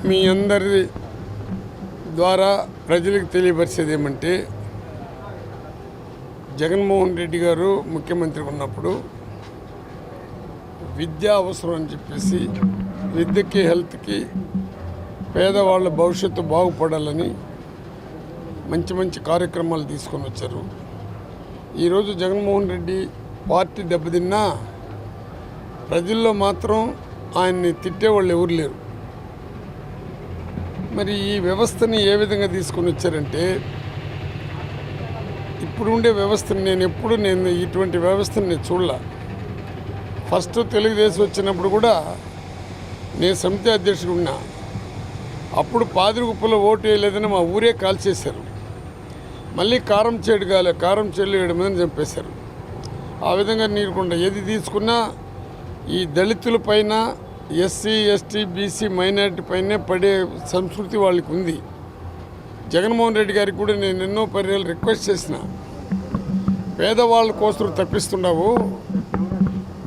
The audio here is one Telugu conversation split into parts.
మీ అందరి ద్వారా ప్రజలకు తెలియపరిచేది ఏమంటే, జగన్మోహన్ రెడ్డి గారు ముఖ్యమంత్రి ఉన్నప్పుడు విద్య అవసరం అని చెప్పేసి విద్యకి, హెల్త్కి, పేదవాళ్ళ భవిష్యత్తు బాగుపడాలని మంచి మంచి కార్యక్రమాలు తీసుకొని వచ్చారు. ఈరోజు జగన్మోహన్ రెడ్డి పార్టీ దెబ్బతిన్నా ప్రజల్లో మాత్రం ఆయన్ని తిట్టేవాళ్ళు ఎవరు లేరు. మరి ఈ వ్యవస్థని ఏ విధంగా తీసుకొని వచ్చారంటే, ఇప్పుడు ఉండే వ్యవస్థని నేను ఇటువంటి వ్యవస్థని నేను చూడలే. ఫస్ట్ తెలుగుదేశం వచ్చినప్పుడు కూడా నేను సమితి అధ్యక్షుడు ఉన్నా. అప్పుడు పాదిరిగుప్పలో ఓటు వేయలేదని మా ఊరే కాల్చేశారు. మళ్ళీ కారం చేలు వేయడమని చంపేశారు. ఆ విధంగా నీరుకుండా ఏది తీసుకున్నా ఈ దళితుల పైన, ఎస్సీ, ఎస్టీ, బీసీ, మైనారిటీ పైనే పడే సంస్కృతి వాళ్ళకి ఉంది. జగన్మోహన్ రెడ్డి గారికి కూడా నేను ఎన్నో పర్యాలు రిక్వెస్ట్ చేసిన, పేదవాళ్ళ కోసం తప్పిస్తున్నావు,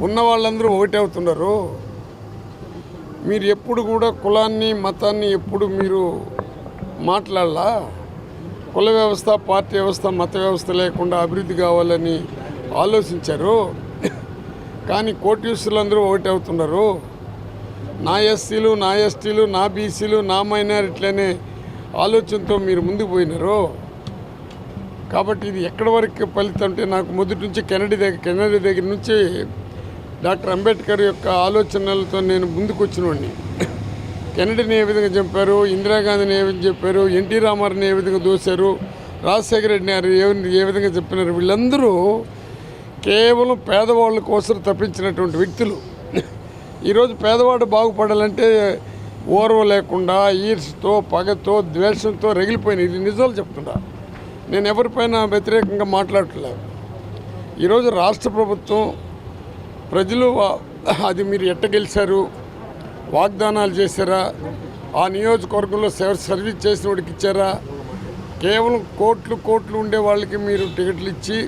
ఉన్న వాళ్ళందరూ ఒకటే అవుతున్నారు. మీరు ఎప్పుడు కూడా కులాన్ని, మతాన్ని ఎప్పుడు మీరు మాట్లాడాలా. కుల వ్యవస్థ, పార్టీ వ్యవస్థ, మత వ్యవస్థ లేకుండా అభివృద్ధి కావాలని ఆలోచించారు. కానీ కోటీశ్వరులందరూ ఒకటే అవుతున్నారు. నా ఎస్సీలు, నా ఎస్టీలు, నా బీసీలు, నా మైనారిటీలు అనే ఆలోచనతో మీరు ముందుకు పోయినారు. కాబట్టి ఇది ఎక్కడి వరకు ఫలితం అంటే, నాకు మొదటి నుంచి కెనడీ దగ్గర నుంచి డాక్టర్ అంబేద్కర్ యొక్క ఆలోచనలతో నేను ముందుకు వచ్చినవాడిని. కెనడీని ఏ విధంగా చంపారు, ఇందిరాగాంధీని ఏ విధంగా చెప్పారు, ఎన్టీ రామారావుని ఏ విధంగా దోశారు, రాజశేఖర రెడ్డిని ఏ విధంగా చెప్పినారు. వీళ్ళందరూ కేవలం పేదవాళ్ళ కోసం తప్పించినటువంటి వ్యక్తులు. ఈరోజు పేదవాడు బాగుపడాలంటే ఓర్వ లేకుండా, ఈర్ష్తో, పగతో, ద్వేషంతో రగిలిపోయిన ఇది నిజాలు చెప్తున్నా. నేను ఎవరిపైన వ్యతిరేకంగా మాట్లాడట్లేదు. ఈరోజు రాష్ట్ర ప్రభుత్వం, ప్రజలు అది మీరు ఎట్ట గెలిచారు, వాగ్దానాలు చేశారా, ఆ నియోజకవర్గంలో సర్వీస్ చేసిన వాడికి ఇచ్చారా, కేవలం కోట్లు ఉండే వాళ్ళకి మీరు టికెట్లు ఇచ్చి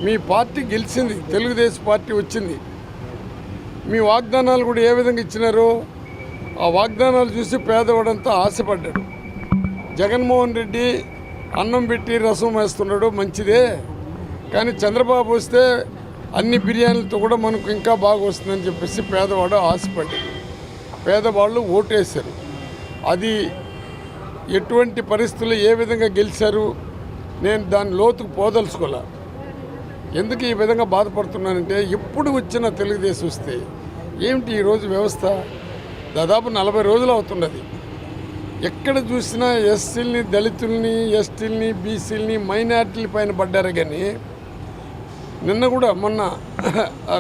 మీ పార్టీ గెలిచింది, తెలుగుదేశం పార్టీ వచ్చింది. మీ వాగ్దానాలు కూడా ఏ విధంగా ఇచ్చినారో ఆ వాగ్దానాలు చూసి పేదవాడంతా ఆశపడ్డాడు. జగన్మోహన్ రెడ్డి అన్నం పెట్టి రసం వేస్తున్నాడు, మంచిదే. కానీ చంద్రబాబు వస్తే అన్ని బిర్యానీలతో కూడా మనకు ఇంకా బాగా వస్తుందని చెప్పేసి పేదవాడు ఆశపడ్డాడు. పేదవాళ్ళు ఓటేశారు. అది ఎటువంటి పరిస్థితుల్లో ఏ విధంగా గెలిచారు నేను దాని లోతుకు పోదలుచుకోలే. ఎందుకు ఈ విధంగా బాధపడుతున్నానంటే, ఎప్పుడు వచ్చిన తెలుగుదేశం వస్తే ఏమిటి ఈరోజు వ్యవస్థ దాదాపు 40 రోజులు అవుతున్నది. ఎక్కడ చూసినా ఎస్సీలని, దళితుల్ని, ఎస్టీలని, బీసీలని, మైనార్టీల పైన పడ్డారు. కానీ నిన్న కూడా మొన్న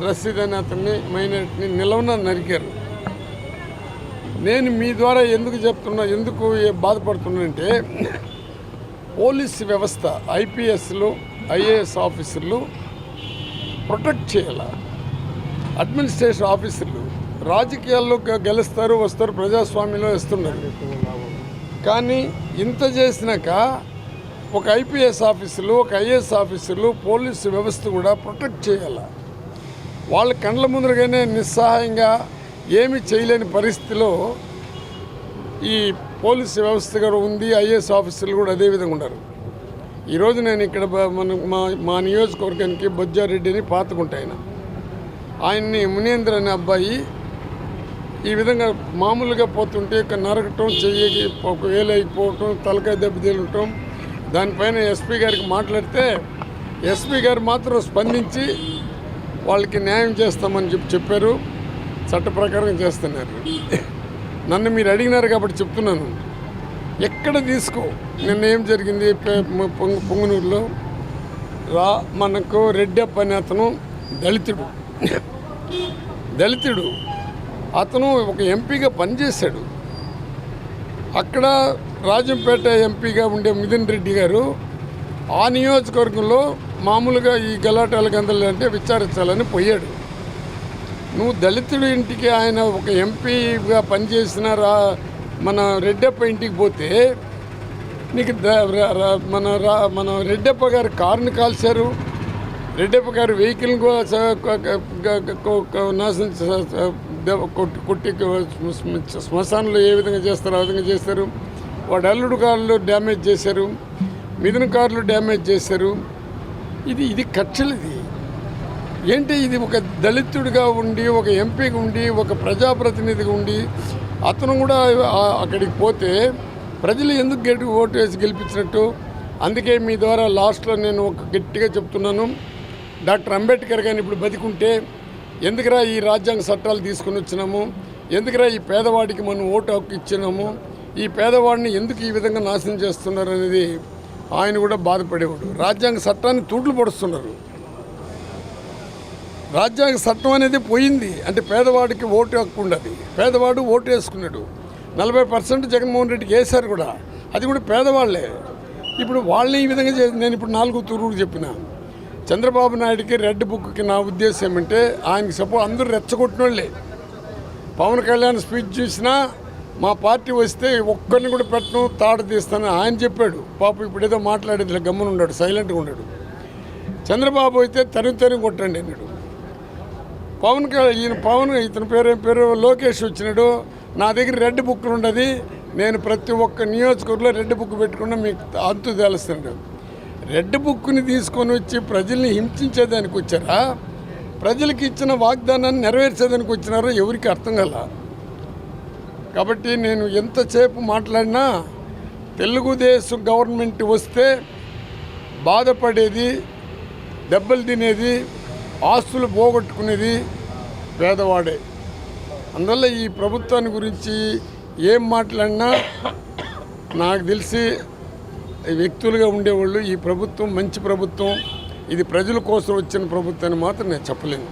రషీద్ అనే అతన్ని, మైనార్టీని నిలవన నరికారు. నేను మీ ద్వారా ఎందుకు బాధపడుతున్నానంటే, పోలీస్ వ్యవస్థ, ఐపీఎస్లు, ఐఏఎస్ ఆఫీసర్లు ప్రొటెక్ట్ చేయాలి. అడ్మినిస్ట్రేషన్ ఆఫీసర్లు రాజకీయాల్లో గెలుస్తారు, వస్తారు, ప్రజాస్వామ్యంలో వస్తున్నారు. కానీ ఇంత చేసినాక ఒక ఐపీఎస్ ఆఫీసర్లు, ఒక ఐఏఎస్ ఆఫీసర్లు, పోలీసు వ్యవస్థ కూడా ప్రొటెక్ట్ చేయాలి. వాళ్ళ కండ్ల ముందరగానే నిస్సహాయంగా ఏమీ చేయలేని పరిస్థితిలో ఈ పోలీసు వ్యవస్థ కూడా ఉంది. ఐఏఎస్ ఆఫీసర్లు కూడా అదేవిధంగా ఉన్నారు. ఈరోజు నేను ఇక్కడ మా నియోజకవర్గానికి బొజ్జారెడ్డిని పాతకుంటాయన, ఆయన్ని మునేంద్ర అనే అబ్బాయి ఈ విధంగా మామూలుగా పోతుంటే నరకటం, చెయ్యికి ఒక వేలు అయిపోవటం, తలకాయ దెబ్బ తేలటం, దానిపైన ఎస్పీ గారికి మాట్లాడితే ఎస్పీ గారు మాత్రం స్పందించి వాళ్ళకి న్యాయం చేస్తామని చెప్పారు. చట్ట ప్రకారం చేస్తున్నారు. నన్ను మీరు అడిగినారు కాబట్టి చెప్తున్నాను. ఎక్కడ తీసుకో, నిన్న ఏం జరిగింది పొంగనూరులో మనకు రెడ్డప్ప అనే అతను దళితుడు అతను ఒక ఎంపీగా పనిచేశాడు. అక్కడ రాజంపేట ఎంపీగా ఉండే మిథున్ రెడ్డి గారు ఆ నియోజకవర్గంలో మామూలుగా ఈ గలాటాల గందలు అంటే విచారించాలని పోయాడు. నువ్వు దళితుడి ఇంటికి ఆయన ఒక ఎంపీగా పనిచేసిన మన రెడ్డప్ప ఇంటికి పోతే నీకు మన రెడ్డప్ప గారి కారుని కాల్చారు, రెడ్డప్ప గారి వెహికల్ని నాశనం కొట్టి శ్మశానంలో ఏ విధంగా చేస్తారో ఆ విధంగా చేశారు. వాడు అల్లుడు కార్లు డ్యామేజ్ చేశారు, మిథున కార్లు డ్యామేజ్ చేశారు. ఇది కక్షలు. ఇది ఏంటి? ఇది ఒక దళితుడిగా ఉండి, ఒక ఎంపీగా ఉండి, ఒక ప్రజాప్రతినిధిగా ఉండి అతను కూడా అక్కడికి పోతే ప్రజలు ఎందుకు ఓటు వేసి గెలిపించినట్టు? అందుకే మీ ద్వారా లాస్ట్లో నేను ఒక గట్టిగా చెప్తున్నాను, డాక్టర్ అంబేద్కర్ గారిని ఇప్పుడు బతికుంటే ఎందుకురా ఈ రాజ్యాంగ చట్టాలు తీసుకుని వచ్చినాము, ఎందుకురా ఈ పేదవాడికి మనం ఓటు హక్కు ఇచ్చినాము, ఈ పేదవాడిని ఎందుకు ఈ విధంగా నాశనం చేస్తున్నారు అనేది ఆయన కూడా బాధపడేవాడు. రాజ్యాంగ చట్టాన్ని తూట్లు పడుస్తున్నారు. రాజ్యాంగ చట్టం అనేది పోయింది అంటే పేదవాడికి ఓటు హక్కు ఉండదు. పేదవాడు ఓటు వేసుకున్నాడు. 40% జగన్మోహన్ రెడ్డికి వేశారు కూడా, అది కూడా పేదవాళ్లే. ఇప్పుడు వాళ్ళని ఈ విధంగా నేను ఇప్పుడు 4 తూరులు చెప్పిన చంద్రబాబు నాయుడికి రెడ్ బుక్కి నా ఉద్దేశం ఏమంటే ఆయనకి అందరూ రెచ్చగొట్టిన వాళ్ళే. పవన్ కళ్యాణ్ స్పీచ్ చూసినా మా పార్టీ వస్తే ఒక్కరిని కూడా పెట్టను, తాట తీస్తానని ఆయన చెప్పాడు. పాపం ఇప్పుడు ఏదో మాట్లాడేది గమ్మున ఉన్నాడు, సైలెంట్గా ఉన్నాడు. చంద్రబాబు అయితే తరిమి కొట్టండి అన్నాడు. ఇతని పేరు లోకేష్ వచ్చినాడు, నా దగ్గర రెడ్ బుక్ ఉండదు, నేను ప్రతి ఒక్క నియోజకవర్గంలో రెడ్ బుక్ పెట్టుకున్నా మీకు అంతు తెలుస్తున్నాడు. రెడ్ బుక్ని తీసుకొని వచ్చి ప్రజల్ని హింసించేదానికి వచ్చారా, ప్రజలకు ఇచ్చిన వాగ్దానాన్ని నెరవేర్చేదానికి వచ్చినారో ఎవరికి అర్థం కాల. కాబట్టి నేను ఎంతసేపు మాట్లాడినా తెలుగుదేశం గవర్నమెంట్ వస్తే బాధపడేది, దెబ్బలు తినేది, ఆస్తులు పోగొట్టుకునేది పేదవాడే. అందువల్ల ఈ ప్రభుత్వాన్ని గురించి ఏం మాట్లాడినా నాకు తెలిసి వ్యక్తులుగా ఉండేవాళ్ళు ఈ ప్రభుత్వం మంచి ప్రభుత్వం, ఇది ప్రజల కోసం వచ్చిన ప్రభుత్వాన్ని మాత్రం నేను చెప్పలేను.